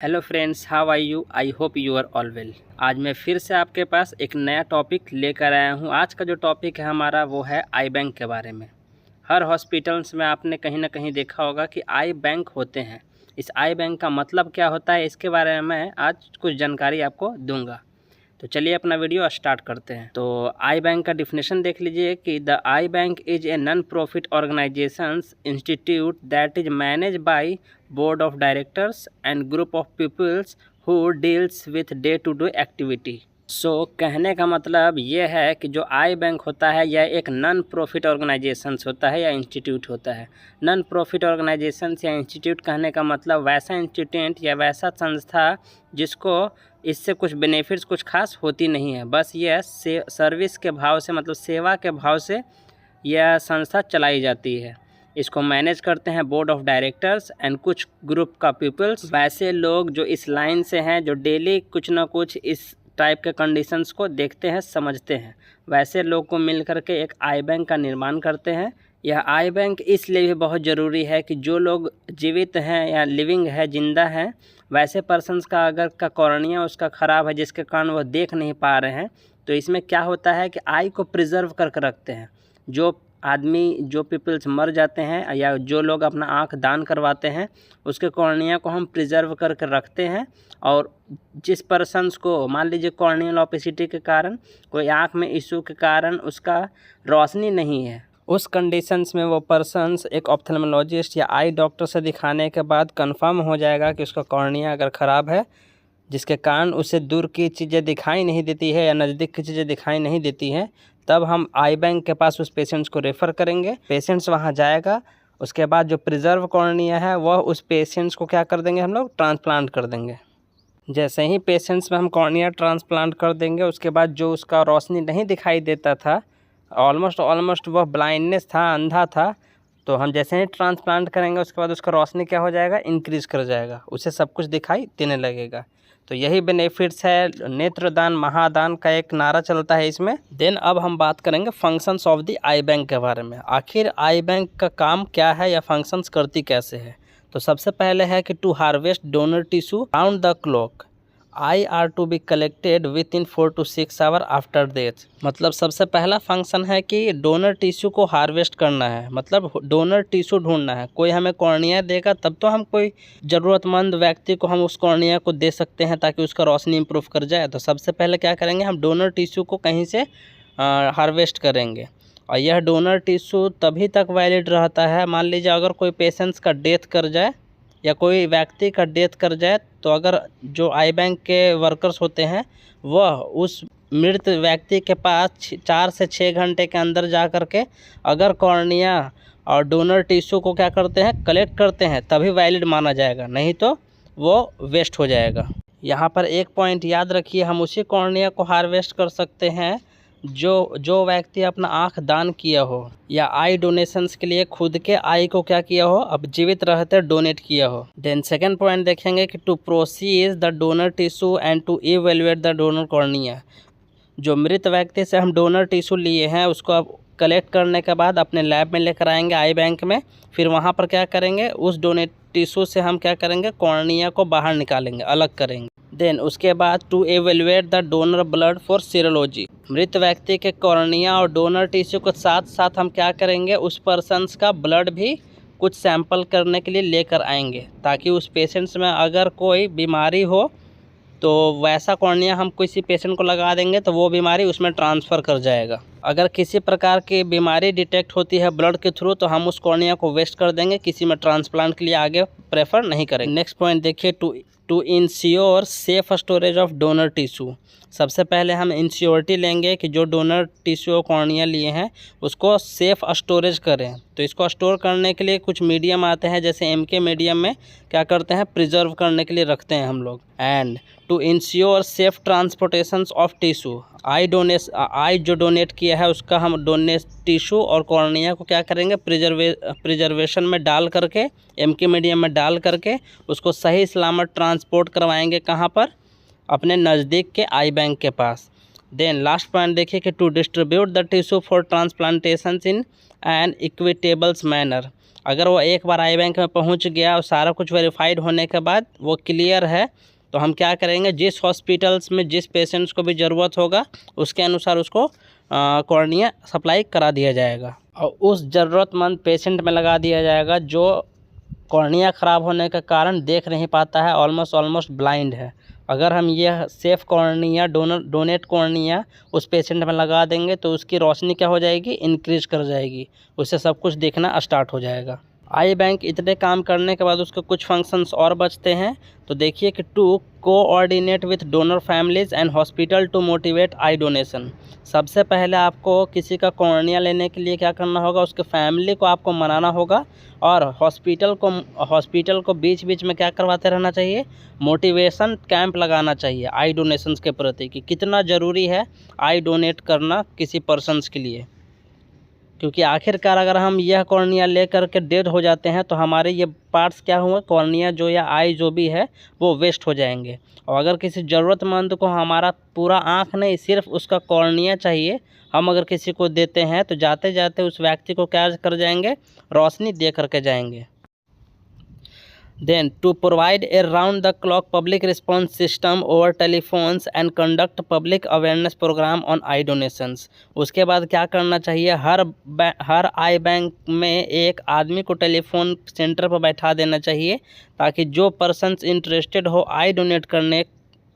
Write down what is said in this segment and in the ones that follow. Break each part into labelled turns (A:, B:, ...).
A: Hello friends, how are you? I hope you are all well. आज मैं फिर से आपके पास एक नया टॉपिक लेकर आया हूँ। आज का जो टॉपिक है हमारा वो है आई बैंक के बारे में। हर हॉस्पिटल्स में आपने कहीं ना कहीं देखा होगा कि आई बैंक होते हैं। इस आई बैंक का मतलब क्या होता है, इसके बारे में मैं आज कुछ जानकारी आपको दूंगा। तो चलिए अपना वीडियो स्टार्ट करते हैं। तो आई बैंक का डिफिनेशन देख लीजिए कि the eye bank is a non profit organisations institute that is manage by board of directors and group of peoples who deals with day to day activity. कहने का मतलब ये है कि जो आई बैंक होता है यह एक नॉन प्रॉफिट ऑर्गेनाइजेशंस होता है या इंस्टीट्यूट होता है। नॉन प्रॉफिट ऑर्गेनाइजेशंस या इंस्टीट्यूट कहने का मतलब वैसा इंस्टीट्यूट या वैसा संस्था जिसको इससे कुछ बेनिफिट्स कुछ खास होती नहीं है, बस यह सर्विस के भाव से मतलब सेवा के भाव से यह संस्था चलाई जाती है। इसको मैनेज करते हैं बोर्ड ऑफ डायरेक्टर्स एंड कुछ ग्रुप का पीपल्स, वैसे लोग जो इस लाइन से हैं, जो डेली कुछ ना कुछ इस टाइप के कंडीशंस को देखते हैं समझते हैं, वैसे लोग को मिल करके एक आई बैंक का निर्माण करते हैं। यह आई बैंक इसलिए भी बहुत ज़रूरी है कि जो लोग जीवित हैं या लिविंग है, जिंदा हैं, वैसे पर्सन्स का अगर का कॉर्निया उसका ख़राब है जिसके कारण वह देख नहीं पा रहे हैं, तो इसमें क्या होता है कि आई को प्रिजर्व करके रखते हैं। जो आदमी जो पीपल्स मर जाते हैं या जो लोग अपना आँख दान करवाते हैं उसके कॉर्निया को हम प्रिजर्व करके रखते हैं। और जिस पर्सन्स को मान लीजिए कॉर्नियल ऑपेसिटी के कारण कोई आँख में इशू के कारण उसका रोशनी नहीं है, उस कंडीशंस में वो पर्सन्स एक ऑप्थेल्मोलॉजिस्ट या आई डॉक्टर से दिखाने के बाद कंफर्म हो जाएगा कि उसका कॉर्निया अगर ख़राब है जिसके कारण उसे दूर की चीज़ें दिखाई नहीं देती है या नज़दीक की चीज़ें दिखाई नहीं देती हैं, तब हम आई बैंक के पास उस पेशेंट्स को रेफ़र करेंगे। पेशेंट्स वहाँ जाएगा, उसके बाद जो प्रिजर्व कॉर्निया है वह उस पेशेंट्स को क्या कर देंगे, हम लोग ट्रांसप्लांट कर देंगे। जैसे ही पेशेंट्स में हम कॉर्निया ट्रांसप्लांट कर देंगे उसके बाद जो उसका रोशनी नहीं दिखाई देता था, ऑलमोस्ट वह ब्लाइंडनेस था, अंधा था, तो हम जैसे ही ट्रांसप्लांट करेंगे उसके बाद उसका रोशनी क्या हो जाएगा, इंक्रीज़ कर जाएगा, उसे सब कुछ दिखाई देने लगेगा। तो यही बेनिफिट्स है। नेत्रदान महादान का एक नारा चलता है इसमें। देन अब हम बात करेंगे functions of the eye bank के बारे में। आखिर आई बैंक का काम क्या है या फंक्शंस करती कैसे है। तो सबसे पहले है कि to harvest donor tissue round the clock, eye are to be collected within 4 to 6 hour after death. मतलब सबसे पहला फंक्शन है कि डोनर टिश्यू को हार्वेस्ट करना है, मतलब डोनर टिश्यू ढूंढना है। कोई हमें कॉर्निया देगा तब तो हम कोई ज़रूरतमंद व्यक्ति को हम उस कॉर्निया को दे सकते हैं ताकि उसका रोशनी इम्प्रूव कर जाए। तो सबसे पहले क्या करेंगे, हम डोनर टिश्यू को कहीं से हार्वेस्ट करेंगे। और यह डोनर टिश्यू तभी तक वैलिड रहता है, मान लीजिए अगर कोई पेशेंट्स का डेथ कर जाए या कोई व्यक्ति का डेथ कर जाए, तो अगर जो आई बैंक के वर्कर्स होते हैं वह उस मृत व्यक्ति के पास 4 से 6 घंटे के अंदर जा कर के अगर कॉर्निया और डोनर टिश्यू को क्या करते हैं, कलेक्ट करते हैं, तभी वैलिड माना जाएगा, नहीं तो वो वेस्ट हो जाएगा। यहाँ पर एक पॉइंट याद रखिए, हम उसी कॉर्निया को हार्वेस्ट कर सकते हैं जो व्यक्ति अपना आँख दान किया हो या आई डोनेशंस के लिए खुद के आई को क्या किया हो, अब जीवित रहते डोनेट किया हो। देन सेकंड पॉइंट देखेंगे कि to process the donor tissue and to evaluate the donor cornea. जो मृत व्यक्ति से हम डोनर टिश्यू लिए हैं उसको अब कलेक्ट करने के बाद अपने लैब में लेकर आएंगे आई बैंक में, फिर वहाँ पर क्या करेंगे, उस डोनेट टिश्यू से हम क्या करेंगे, कॉर्निया को बाहर निकालेंगे, अलग करेंगे। देन उसके बाद to evaluate the donor blood for serology. मृत व्यक्ति के कॉर्निया और डोनर टिश्यू के साथ साथ हम क्या करेंगे, उस पर्सन्स का ब्लड भी कुछ सैंपल करने के लिए लेकर आएंगे, ताकि उस पेशेंट्स में अगर कोई बीमारी हो तो वैसा कॉर्निया हम किसी पेशेंट को लगा देंगे तो वो बीमारी उसमें ट्रांसफ़र कर जाएगा। अगर किसी प्रकार की बीमारी डिटेक्ट होती है ब्लड के थ्रू तो हम उस कॉर्निया को वेस्ट कर देंगे, किसी में ट्रांसप्लांट के लिए आगे प्रेफर नहीं करेंगे। नेक्स्ट पॉइंट देखिए, to ensure safe storage of donor tissue. सबसे पहले हम इंश्योरिटी लेंगे कि जो डोनर टिश्यू और कॉर्निया लिए हैं उसको सेफ़ स्टोरेज करें। तो इसको स्टोर करने के लिए कुछ मीडियम आते हैं, जैसे एमके मीडियम में क्या करते हैं, प्रिजर्व करने के लिए रखते हैं हम लोग। And to ensure safe transportation of tissue, eye जो डोनेट किया है उसका हम डोनेट टिश्यू और कॉर्निया को क्या करेंगे, प्रिजर्वेशन में डाल करके, एमके मीडियम में डाल करके उसको सही सलामत ट्रांसपोर्ट करवाएंगे, कहाँ पर, अपने नज़दीक के आई बैंक के पास। देन लास्ट पॉइंट देखिए कि to distribute the tissue for transplantation in an equitable manner. अगर वो एक बार आई बैंक में पहुंच गया और सारा कुछ वेरीफाइड होने के बाद वो क्लियर है, तो हम क्या करेंगे, जिस हॉस्पिटल्स में जिस पेशेंट्स को भी ज़रूरत होगा उसके अनुसार उसको कॉर्निया सप्लाई करा दिया जाएगा और उस ज़रूरतमंद पेशेंट में लगा दिया जाएगा जो कॉर्निया ख़राब होने के कारण देख नहीं पाता है, ऑलमोस्ट ब्लाइंड है। अगर हम यह सेफ़ कॉर्निया डोनेट कॉर्निया उस पेशेंट में लगा देंगे तो उसकी रोशनी क्या हो जाएगी, इंक्रीज़ कर जाएगी, उससे सब कुछ दिखना स्टार्ट हो जाएगा। आई बैंक इतने काम करने के बाद उसके कुछ फंक्शंस और बचते हैं। तो देखिए कि to coordinate with donor families and hospital to motivate eye donation. सबसे पहले आपको किसी का कॉर्निया लेने के लिए क्या करना होगा, उसके फैमिली को आपको मनाना होगा और हॉस्पिटल को बीच बीच में क्या करवाते रहना चाहिए, मोटिवेशन कैंप लगाना चाहिए आई डोनेशंस के प्रति कि कितना ज़रूरी है आई डोनेट करना किसी पर्सन्स के लिए। क्योंकि आखिरकार अगर हम यह कॉर्निया ले करके डेड हो जाते हैं तो हमारे ये पार्ट्स क्या हुए, कॉर्निया जो या आई जो भी है वो वेस्ट हो जाएंगे। और अगर किसी ज़रूरतमंद को हमारा पूरा आँख नहीं, सिर्फ उसका कॉर्निया चाहिए, हम अगर किसी को देते हैं तो जाते जाते उस व्यक्ति को क्या कर जाएंगे, रोशनी दे करके जाएंगे। Then to provide a round-the-clock public response system over telephones and conduct public awareness program on eye donations। उसके बाद क्या करना चाहिए, हर आई बैंक में एक आदमी को टेलीफोन सेंटर पर बैठा देना चाहिए ताकि जो पर्सन्स इंटरेस्टेड हो आई डोनेट करने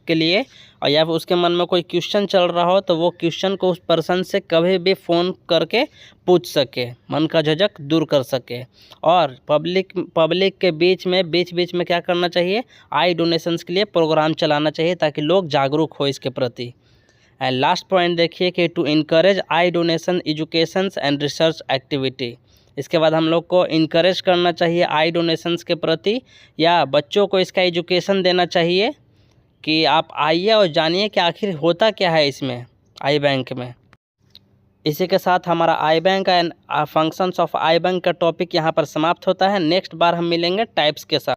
A: के लिए और या फिर उसके मन में कोई क्वेश्चन चल रहा हो तो वो क्वेश्चन को उस पर्सन से कभी भी फ़ोन करके पूछ सके, मन का झिझक दूर कर सके। और पब्लिक के बीच में क्या करना चाहिए, आई डोनेशंस के लिए प्रोग्राम चलाना चाहिए ताकि लोग जागरूक हो इसके प्रति। एंड लास्ट पॉइंट देखिए कि to encourage eye donation educations and research activity. इसके बाद हम लोग को इनकरेज करना चाहिए आई डोनेशंस के प्रति या बच्चों को इसका एजुकेशन देना चाहिए कि आप आइए और जानिए कि आखिर होता क्या है इसमें आई बैंक में। इसी के साथ हमारा eye bank and functions of eye bank का टॉपिक यहाँ पर समाप्त होता है। नेक्स्ट बार हम मिलेंगे टाइप्स के साथ।